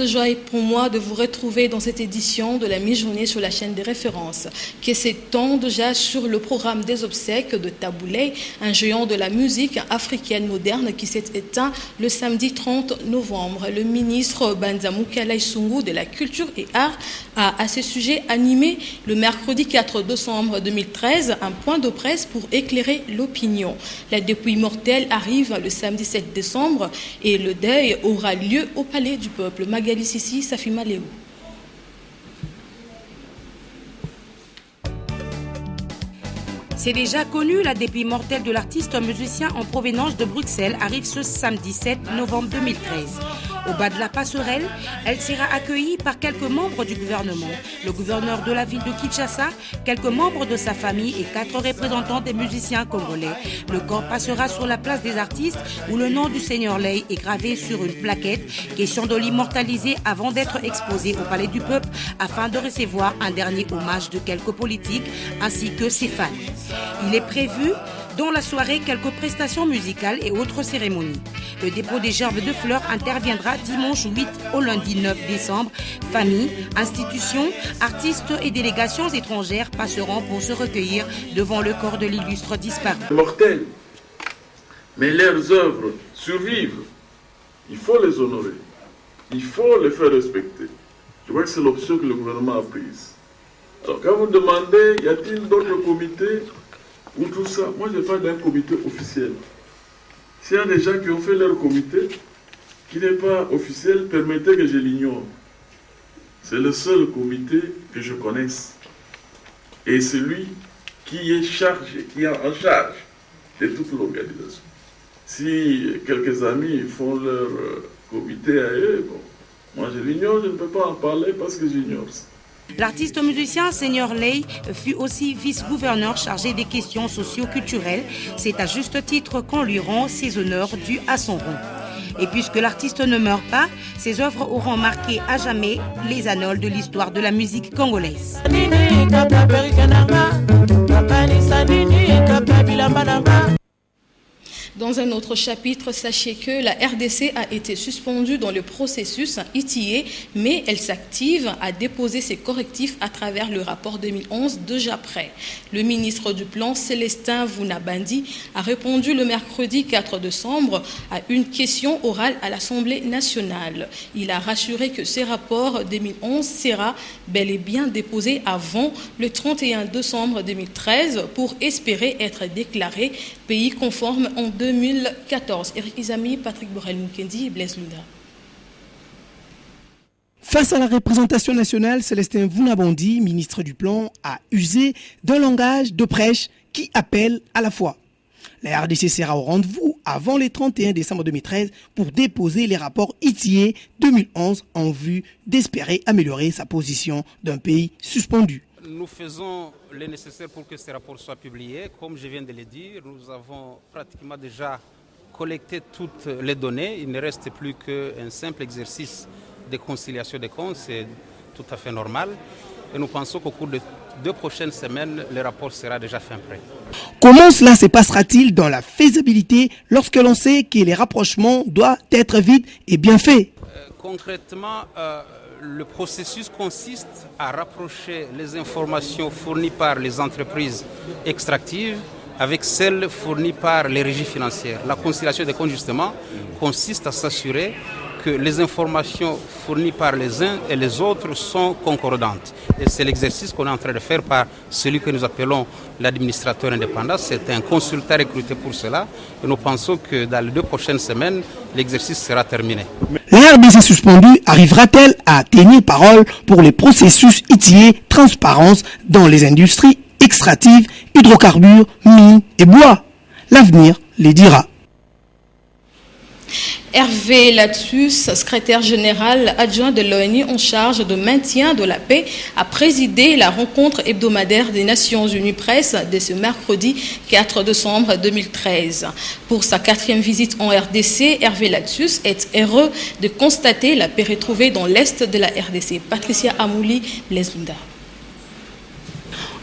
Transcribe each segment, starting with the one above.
de joie pour moi de vous retrouver dans cette édition de la mi-journée sur la chaîne des références qui s'étend déjà sur le programme des obsèques de Taboulé, un géant de la musique africaine moderne qui s'est éteint le samedi 30 novembre. Le ministre Banzamouka Laïsungu de la Culture et Arts a à ce sujet animé le mercredi 4 décembre 2013 un point de presse pour éclairer l'opinion. La dépouille mortelle arrive le samedi 7 décembre et le deuil aura lieu au Palais du Peuple. Magali Sissi, Safima Léo. C'est déjà connu, la dépouille mortelle de l'artiste musicien en provenance de Bruxelles arrive ce samedi 7 novembre 2013. Au bas de la passerelle, elle sera accueillie par quelques membres du gouvernement, le gouverneur de la ville de Kinshasa, quelques membres de sa famille et 4 représentants des musiciens congolais. Le corps passera sur la place des artistes où le nom du Seigneur Lay est gravé sur une plaquette, question de l'immortaliser avant d'être exposé au Palais du Peuple afin de recevoir un dernier hommage de quelques politiques ainsi que ses fans. Il est prévu dans la soirée quelques prestations musicales et autres cérémonies. Le dépôt des gerbes de fleurs interviendra dimanche 8 au lundi 9 décembre. Familles, institutions, artistes et délégations étrangères passeront pour se recueillir devant le corps de l'illustre disparu. Mortels, mais leurs œuvres survivent. Il faut les honorer. Il faut les faire respecter. Je crois que c'est l'option que le gouvernement a prise. Alors quand vous demandez, y a-t-il d'autres comités ou tout ça, moi je parle d'un comité officiel. S'il y a des gens qui ont fait leur comité, qui n'est pas officiel, permettez que je l'ignore. C'est le seul comité que je connaisse. Et celui qui est chargé, qui est en charge de toute l'organisation. Si quelques amis font leur comité à eux, bon, moi je l'ignore, je ne peux pas en parler parce que j'ignore ça. L'artiste musicien Seigneur Lay fut aussi vice-gouverneur chargé des questions socio-culturelles. C'est à juste titre qu'on lui rend ses honneurs dus à son rang. Et puisque l'artiste ne meurt pas, ses œuvres auront marqué à jamais les annales de l'histoire de la musique congolaise. Dans un autre chapitre, sachez que la RDC a été suspendue dans le processus ITIE, mais elle s'active à déposer ses correctifs à travers le rapport 2011 déjà prêt. Le ministre du Plan, Célestin Vounabandi, a répondu le mercredi 4 décembre à une question orale à l'Assemblée nationale. Il a rassuré que ce rapport 2011 sera bel et bien déposé avant le 31 décembre 2013 pour espérer être déclaré pays conforme en 2014. Eric Izami, Patrick Borel-Mukendi et Blaise Lunda. Face à la représentation nationale, Célestin Vounabandi, ministre du Plan, a usé d'un langage de prêche qui appelle à la foi. La RDC sera au rendez-vous avant le 31 décembre 2013 pour déposer les rapports ITIE 2011 en vue d'espérer améliorer sa position d'un pays suspendu. Nous faisons le nécessaire pour que ces rapports soient publiés. Comme je viens de le dire, nous avons pratiquement déjà collecté toutes les données. Il ne reste plus qu'un simple exercice de conciliation des comptes. C'est tout à fait normal. Et nous pensons qu'au cours de 2 prochaines semaines, le rapport sera déjà fin prêt. Comment cela se passera-t-il dans la faisabilité lorsque l'on sait que les rapprochements doivent être vite et bien faits? Concrètement, le processus consiste à rapprocher les informations fournies par les entreprises extractives avec celles fournies par les régies financières. La conciliation des comptes, justement, consiste à s'assurer que les informations fournies par les uns et les autres sont concordantes. Et c'est l'exercice qu'on est en train de faire par celui que nous appelons l'administrateur indépendant. C'est un consultant recruté pour cela. Et nous pensons que dans les 2 prochaines semaines, l'exercice sera terminé. La RDC suspendue arrivera-t-elle à tenir parole pour les processus ITIE transparence dans les industries extractives, hydrocarbures, mines et bois? L'avenir les dira. Hervé Latsus, secrétaire général adjoint de l'ONU en charge de maintien de la paix, a présidé la rencontre hebdomadaire des Nations Unies Presse de ce mercredi 4 décembre 2013. Pour sa 4e visite en RDC, Hervé Latsus est heureux de constater la paix retrouvée dans l'Est de la RDC. Patricia Amouli, Blaise Lunda.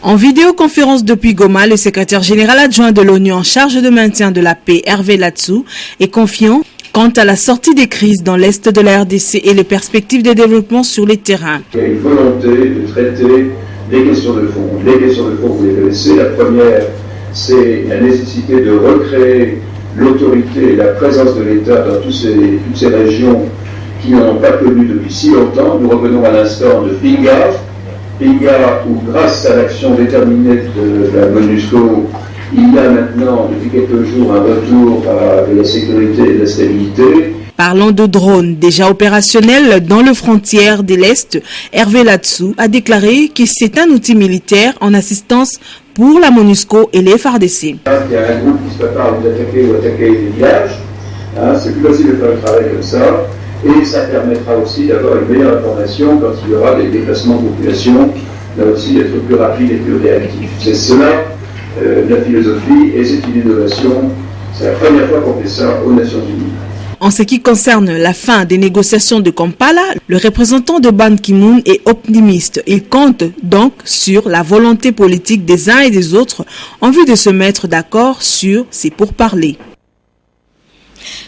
En vidéoconférence depuis Goma, le secrétaire général adjoint de l'ONU en charge de maintien de la paix, Hervé Latsus, est confiant quant à la sortie des crises dans l'Est de la RDC et les perspectives de développement sur les terrains. Il y a une volonté de traiter des questions de fond. Les questions de fond, vous les connaissez. La première, c'est la nécessité de recréer l'autorité et la présence de l'État dans toutes ces régions qui n'en ont pas connu depuis si longtemps. Nous revenons à l'instant de Pinga, où grâce à l'action déterminée de la MONUSCO, il y a maintenant, depuis quelques jours, un retour de la sécurité et de la stabilité. Parlant de drones déjà opérationnels dans les frontières de l'Est, Hervé Latsou a déclaré que c'est un outil militaire en assistance pour la MONUSCO et les FARDC. Il y a un groupe qui se prépare à vous attaquer ou attaquer des villages. C'est plus facile de faire le travail comme ça. Et ça permettra aussi d'avoir une meilleure information quand il y aura des déplacements de population, là aussi d'être plus rapide et plus réactif. C'est cela la philosophie et c'est une innovation. C'est la première fois qu'on fait ça aux Nations Unies. En ce qui concerne la fin des négociations de Kampala, le représentant de Ban Ki-moon est optimiste. Il compte donc sur la volonté politique des uns et des autres en vue de se mettre d'accord sur ces pourparlers.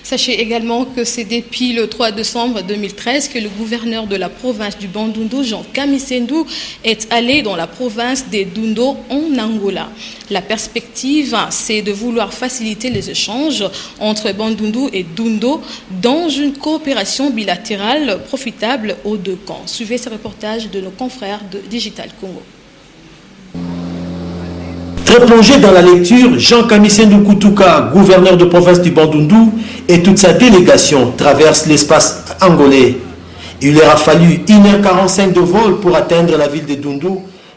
Sachez également que c'est depuis le 3 décembre 2013 que le gouverneur de la province du Bandundu, Jean Kamisendou, est allé dans la province des Dundo en Angola. La perspective, c'est de vouloir faciliter les échanges entre Bandundu et Dundo dans une coopération bilatérale profitable aux deux camps. Suivez ce reportage de nos confrères de Digital Congo. Très plongé dans la lecture, Jean Kamisendou Kutuka, gouverneur de province du Bandundu, et toute sa délégation traversent l'espace angolais. Il leur a fallu 1h45 de vol pour atteindre la ville de Dundu,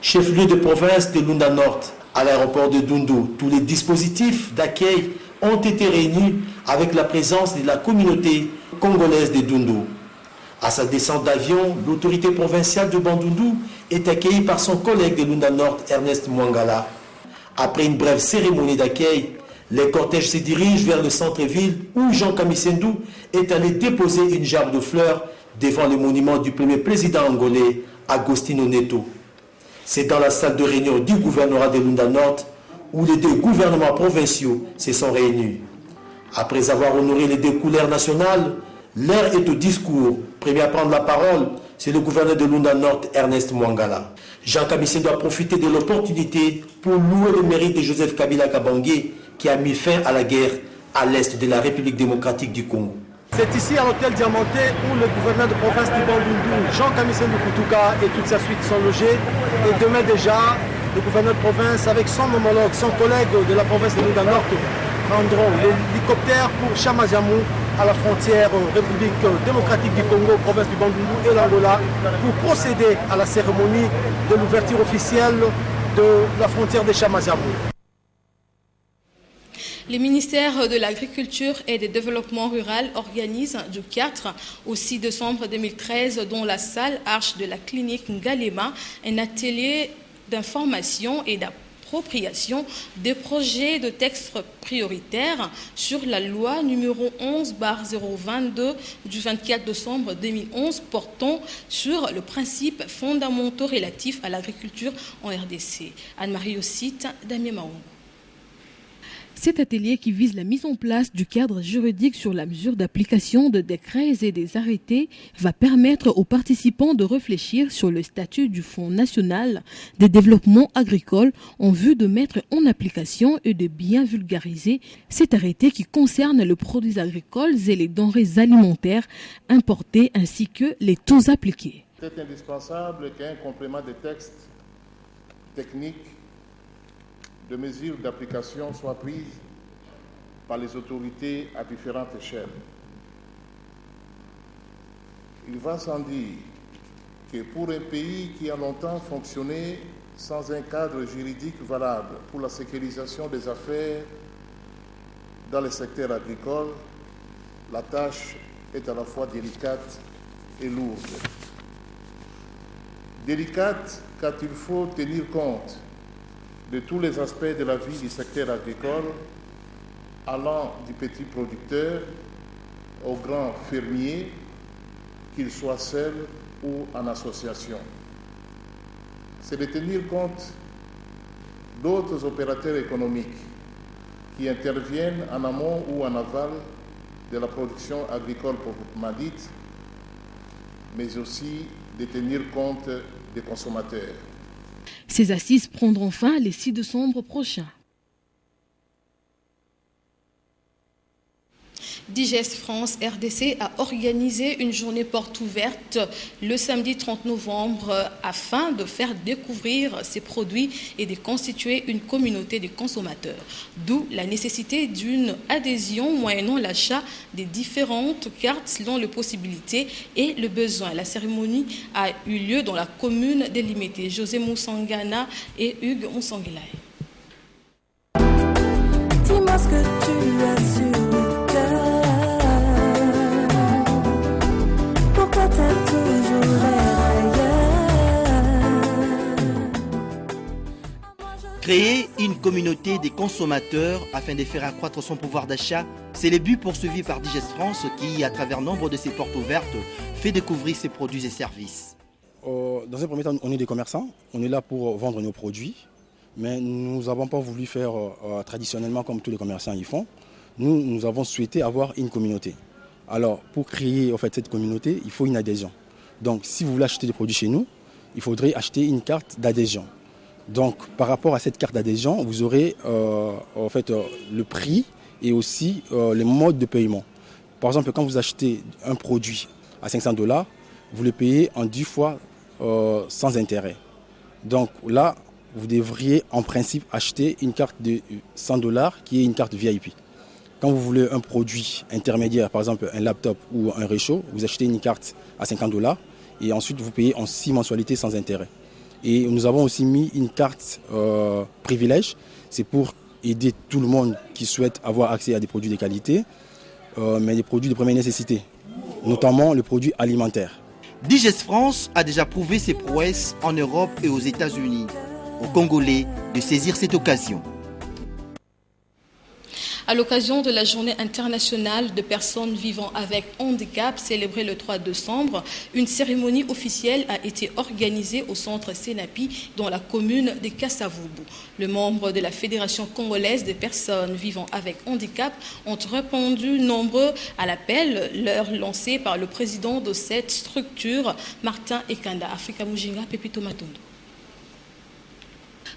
chef-lieu de province de Lunda Nord. À l'aéroport de Dundu, tous les dispositifs d'accueil ont été réunis avec la présence de la communauté congolaise de Dundu. À sa descente d'avion, l'autorité provinciale de Bandundu est accueillie par son collègue de Lunda Nord, Ernest Mwangala. Après une brève cérémonie d'accueil, les cortèges se dirigent vers le centre-ville où Jean Kamisendou est allé déposer une gerbe de fleurs devant le monument du premier président angolais, Agostinho Neto. C'est dans la salle de réunion du gouvernorat de Lunda Nord où les deux gouvernements provinciaux se sont réunis. Après avoir honoré les deux couleurs nationales, l'heure est au discours. Premier à prendre la parole, c'est le gouverneur de Lunda Nord, Ernest Mwangala. Jean Kamisendou a profité de l'opportunité pour louer le mérite de Joseph Kabila Kabange qui a mis fin à la guerre à l'est de la République démocratique du Congo. C'est ici à l'hôtel Diamanté où le gouverneur de province du Bandundu, Jean Kamisendou Kutuka et toute sa suite sont logés. Et demain déjà, le gouverneur de province avec son homologue, son collègue de la province de Lunda Nord prendront l'hélicoptère pour Chamaziamou à la frontière République démocratique du Congo, province du Bandundu et l'Angola pour procéder à la cérémonie de l'ouverture officielle de la frontière de Chamaziamou. Les ministères de l'Agriculture et du Développement rural organisent du 4 au 6 décembre 2013 dans la salle Arche de la clinique Ngalema un atelier d'information et d'appropriation des projets de textes prioritaires sur la loi numéro 11/022 du 24 décembre 2011 portant sur le principe fondamentaux relatif à l'agriculture en RDC. Anne-Marie Ossite, Damien Mahon. Cet atelier qui vise la mise en place du cadre juridique sur la mesure d'application de décrets et des arrêtés va permettre aux participants de réfléchir sur le statut du Fonds national de développement agricole en vue de mettre en application et de bien vulgariser cet arrêté qui concerne les produits agricoles et les denrées alimentaires importées ainsi que les taux appliqués. C'est indispensable qu'un complément de textes techniques de mesures d'application soient prises par les autorités à différentes échelles. Il va sans dire que pour un pays qui a longtemps fonctionné sans un cadre juridique valable pour la sécurisation des affaires dans le secteur agricole, la tâche est à la fois délicate et lourde. Délicate car il faut tenir compte de tous les aspects de la vie du secteur agricole, allant du petit producteur au grand fermier, qu'il soit seul ou en association. C'est de tenir compte d'autres opérateurs économiques qui interviennent en amont ou en aval de la production agricole proprement dite, mais aussi de tenir compte des consommateurs. Ces assises prendront fin le 6 décembre prochain. Digest France RDC a organisé une journée porte ouverte le samedi 30 novembre afin de faire découvrir ses produits et de constituer une communauté de consommateurs. D'où la nécessité d'une adhésion moyennant l'achat des différentes cartes selon les possibilités et le besoin. La cérémonie a eu lieu dans la commune délimitée. José Moussangana et Hugues Moussangelaï. Dis-moi ce que tu as sur le cœur. Pourquoi t'as toujours l'air ailleurs? Créer une communauté des consommateurs afin de faire accroître son pouvoir d'achat, c'est le but poursuivi par Digest France qui, à travers nombre de ses portes ouvertes, fait découvrir ses produits et services. Dans un premier temps, on est des commerçants, on est là pour vendre nos produits. Mais nous n'avons pas voulu faire traditionnellement comme tous les commerçants y font. Nous avons souhaité avoir une communauté. Alors, pour créer en fait, cette communauté, il faut une adhésion. Donc, si vous voulez acheter des produits chez nous, il faudrait acheter une carte d'adhésion. Donc, par rapport à cette carte d'adhésion, vous aurez en fait, le prix et aussi les modes de paiement. Par exemple, quand vous achetez un produit à $500, vous le payez en 10 fois sans intérêt. Donc là, vous devriez en principe acheter une carte de $100 qui est une carte VIP. Quand vous voulez un produit intermédiaire, par exemple un laptop ou un réchaud, vous achetez une carte à $50 et ensuite vous payez en 6 mensualités sans intérêt. Et nous avons aussi mis une carte privilège, c'est pour aider tout le monde qui souhaite avoir accès à des produits de qualité, mais des produits de première nécessité, notamment les produits alimentaires. Digest France a déjà prouvé ses prouesses en Europe et aux États-Unis. Aux Congolais de saisir cette occasion. À l'occasion de la journée internationale de personnes vivant avec handicap célébrée le 3 décembre, une cérémonie officielle a été organisée au centre Senapi dans la commune de Kassavubu. Les membres de la Fédération congolaise des personnes vivant avec handicap ont répondu nombreux à l'appel leur lancé par le président de cette structure, Martin Ekanda. Africa Mujinga, Pepito Matondo.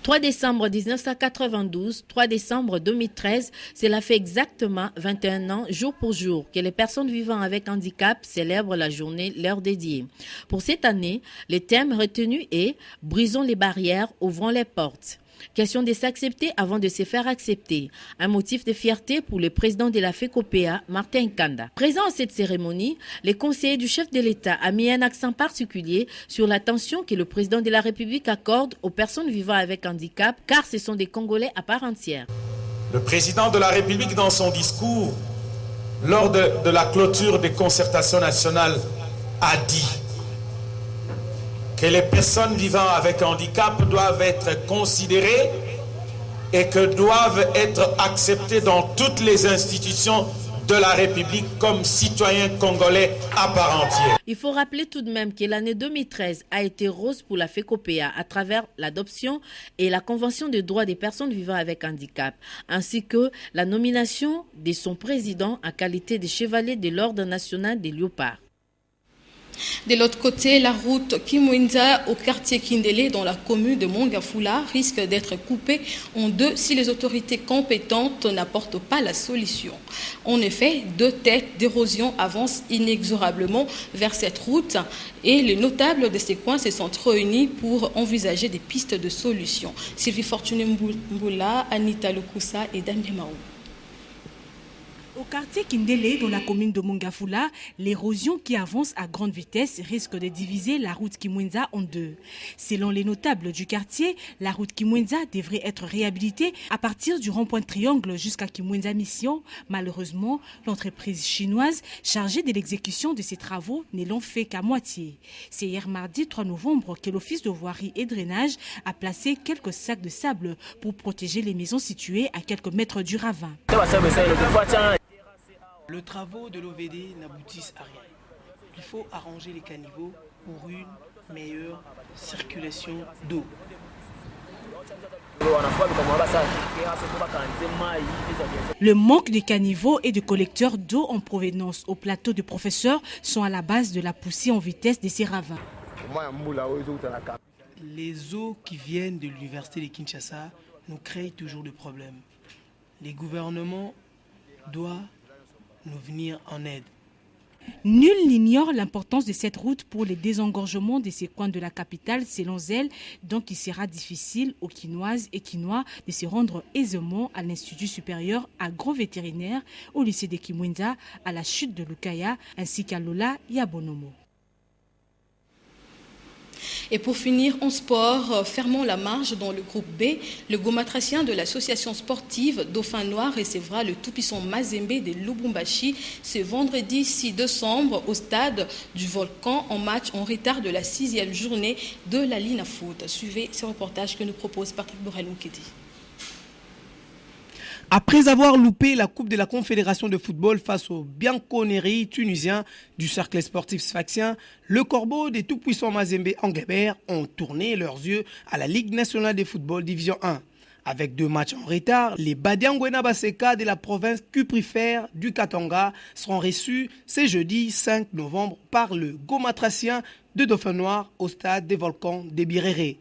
3 décembre 1992, 3 décembre 2013, cela fait exactement 21 ans, jour pour jour, que les personnes vivant avec handicap célèbrent la journée leur dédiée. Pour cette année, le thème retenu est « Brisons les barrières, ouvrons les portes ». Question de s'accepter avant de se faire accepter. Un motif de fierté pour le président de la FECOPEA, Martin Kanda. Présent à cette cérémonie, les conseillers du chef de l'État a mis un accent particulier sur l'attention que le président de la République accorde aux personnes vivant avec handicap, car ce sont des Congolais à part entière. Le président de la République, dans son discours, lors de la clôture des concertations nationales, a dit que les personnes vivant avec handicap doivent être considérées et que doivent être acceptées dans toutes les institutions de la République comme citoyens congolais à part entière. Il faut rappeler tout de même que l'année 2013 a été rose pour la FECOPEA à travers l'adoption et la Convention des droits des personnes vivant avec handicap, ainsi que la nomination de son président en qualité de chevalier de l'Ordre national des léopards. De l'autre côté, la route Kimwinza au quartier Kindele dans la commune de Mongafula risque d'être coupée en deux si les autorités compétentes n'apportent pas la solution. En effet, 2 têtes d'érosion avancent inexorablement vers cette route et les notables de ces coins se sont réunis pour envisager des pistes de solutions. Sylvie Fortuné Mboula, Anita Lukusa et Damien Mao. Au quartier Kindele, dans la commune de Mongafula, l'érosion qui avance à grande vitesse risque de diviser la route Kimwinza en deux. Selon les notables du quartier, la route Kimwinza devrait être réhabilitée à partir du rond-point Triangle jusqu'à Kimwinza Mission. Malheureusement, l'entreprise chinoise chargée de l'exécution de ces travaux ne l'ont fait qu'à moitié. C'est hier mardi 3 novembre que l'Office de voirie et drainage a placé quelques sacs de sable pour protéger les maisons situées à quelques mètres du ravin. Les travaux de l'OVD n'aboutissent à rien. Il faut arranger les caniveaux pour une meilleure circulation d'eau. Le manque de caniveaux et de collecteurs d'eau en provenance au plateau de professeurs sont à la base de la poussée en vitesse de ces ravins. Les eaux qui viennent de l'université de Kinshasa nous créent toujours des problèmes. Les gouvernements doivent nous venir en aide. Nul n'ignore l'importance de cette route pour le désengorgement de ces coins de la capitale, selon elle. Donc, il sera difficile aux Quinoises et Quinois de se rendre aisément à l'Institut supérieur agrovétérinaire, au lycée de Kimwenza, à la chute de Lukaya, ainsi qu'à Lola Yabonomo. Et pour finir, en sport, fermons la marge dans le groupe B. Le gomatracien de l'association sportive Dauphin Noir recevra le tout-puissant Mazembe de Lubumbashi ce vendredi 6 décembre au stade du Volcan en match en retard de la 6e journée de la Lina Foot. Suivez ce reportage que nous propose Patrick Borel-Moukedi. Après avoir loupé la Coupe de la Confédération de football face aux Bianconeri tunisiens du cercle sportif sfaxien, le corbeau des tout-puissants Mazembe Anguebert ont tourné leurs yeux à la Ligue nationale de football Division 1. Avec 2 matchs en retard, les Badiangwena Baseka de la province cuprifère du Katanga seront reçus ce jeudi 5 novembre par le gomatracien de Dauphin Noir au stade des Volcans de Biréré.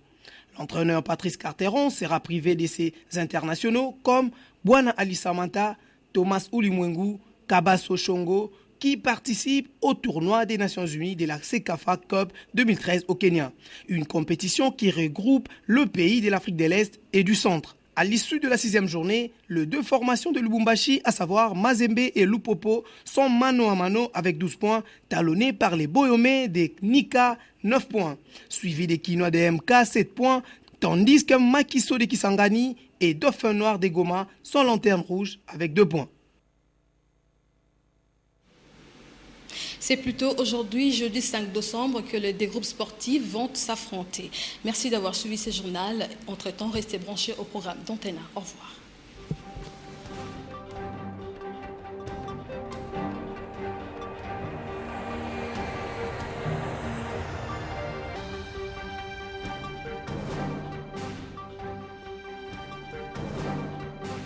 L'entraîneur Patrice Carteron sera privé de ses internationaux comme Bwana Ali Samanta, Thomas Ulimwengu, Kabaso Shongo, qui participent au tournoi des Nations Unies de la CECAFA Cup 2013 au Kenya. Une compétition qui regroupe le pays de l'Afrique de l'Est et du Centre. À l'issue de la 6e journée, les 2 formations de Lubumbashi, à savoir Mazembe et Lupopo, sont mano à mano avec 12 points, talonnés par les Boyomé de Nika, 9 points, suivi des Quinois de MK, 7 points, tandis que Makiso de Kisangani et Dauphin Noir de Goma sont lanternes rouges avec 2 points. C'est plutôt aujourd'hui, jeudi 5 décembre, que les 2 groupes sportifs vont s'affronter. Merci d'avoir suivi ce journal. Entre-temps, restez branchés au programme d'Antena. Au revoir.